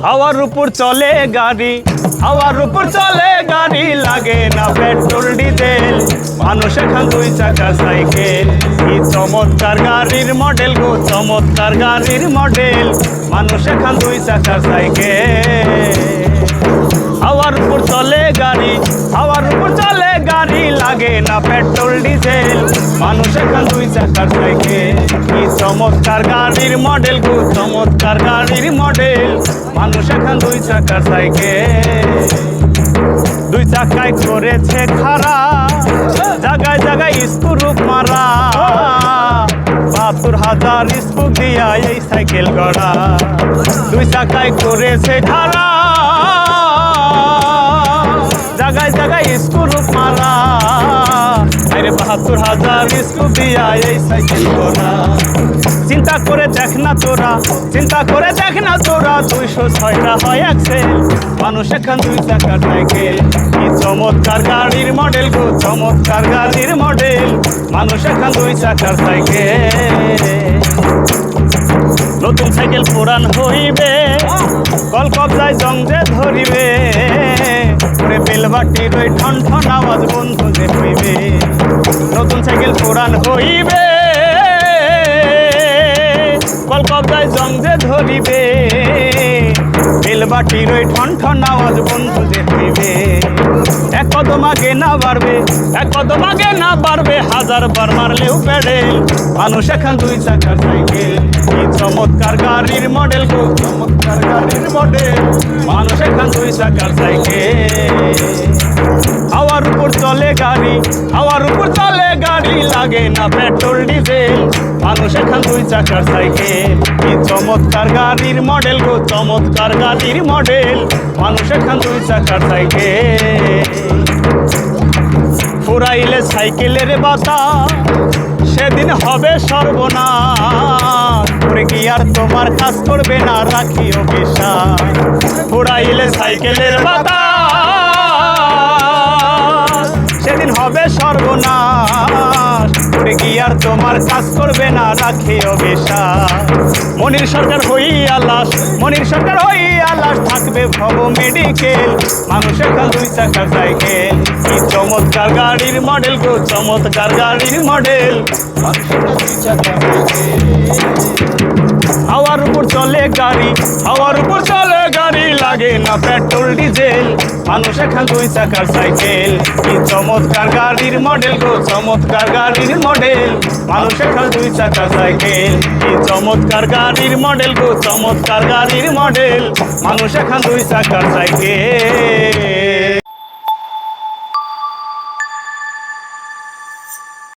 হাওয়ার উপর চলে গাড়ি, হাওয়ার উপর চলে গাড়ি, লাগে না পেট্রোল ডিজেল। মানুষ এখন দুই চাকা সাইকেল। কি চমৎকার গাড়ির মডেল গো, চমৎকার গাড়ির মডেল। মানুষ এখন দুই চাকা সাইকেল। হাওয়ার উপর চলে গাড়ি, হাওয়ার উপর চলে গাড়ি, লাগে না পেট্রোল ডিজেল। মানুষ এখন দুই চাকার সাইকেল। কি চমৎকার গাড়ির মডেল গো, চমৎকার গাড়ির মডেল। মানুষ এখন দুই চাকার সাইকেল। দুই চাকায় করেছে খাড়া, জায়গায় জায়গায় স্ক্রু মারা। ৭২,০০০ স্ক্রু দিয়া এই সাইকেল গড়া। দুই চাকায় করেছে খাড়া, জায়গায় জায়গায় স্ক্রু মারা। আরে ৭২,০০০ স্ক্রু দিয়া এই সাইকেল গড়া। চিন্তা করে দেখ না তোরা, চিন্তা করে দেখ না তোরা, ২০৬টা হয় অ্যাক্সেল। মানুষ এখন দুই চাকার সাইকেল। কি চমৎকার গাড়ির মডেল গো, চমৎকার গাড়ির মডেল। মানুষ এখন দুই চাকার সাইকেল। নতুন সাইকেল পুরান হইবে, কল কবজায় জং যে ধরিবে। ওরে বেলবাটির ওই ঠন ঠন আওয়াজ বন্ধু যে হইবে। নতুন সাইকেল পুরান হইবে, কল কবজায় জং যে ধরিবে। বেলবাটির ওই ঠন ঠন আওয়াজ বন্ধু যে হইবে। এক কদম আগে না বাড়বে, এক কদম আগে না বাড়বে, ১০০০ বার মারলেও প্যাডেল। মানুষ এখন দুই চাকার সাইকেল। কি চমৎকার গাড়ির মডেল গো, চমৎকার গাড়ির মডেল। মানুষ এখন দুই চাকার সাইকেল। হাওয়ার উপর চলে গাড়ি, হাওয়ার উপর চলে গাড়ি, লাগে না পেট্রোল ডিজেল। মানুষ এখন দুই চাকার সাইকেল। কি চমৎকার গাড়ির মডেল গো, চমৎকার গাড়ির মডেল। মানুষ এখন দুই চাকার সাইকেল। ফুরাইলে সাইকেলের বাতা, সেদিন হবে সর্বনাশ। ওরে কি আর তোমার কাজ করবে না, রাখিও বিশ্বাস। ফুরাইলে সাইকেলের বাতা, সেদিন হবে সর্বনাশ। ওরে কি আর তোমার কাজ করবে না, রাখিও বিশ্বাস। মনির সরকার হইয়া লাশ, মনির সরকার হইয়া লাশ, থাকবে ভব মেডিকেল। মানুষ এখন দুই চাকার সাইকেল। কি চমৎকার গাড়ির মডেল গো, চমৎকার গাড়ির মডেল। হাওয়ার উপর চলে গাড়ি, হাওয়ার উপর চলে গাড়ি, লাগে না পেট্রোল ডিজেল। মানুষ এখন দুই চাকার সাইকেল। কি চমৎকার গাড়ির মডেল গো, চমৎকার গাড়ির মডেল। মানুষ এখন দুই চাকার সাইকেল। কি চমৎকার গাড়ির মডেল গো, চমৎকার গাড়ির মডেল। মানুষ এখন দুই চাকার সাইকেল।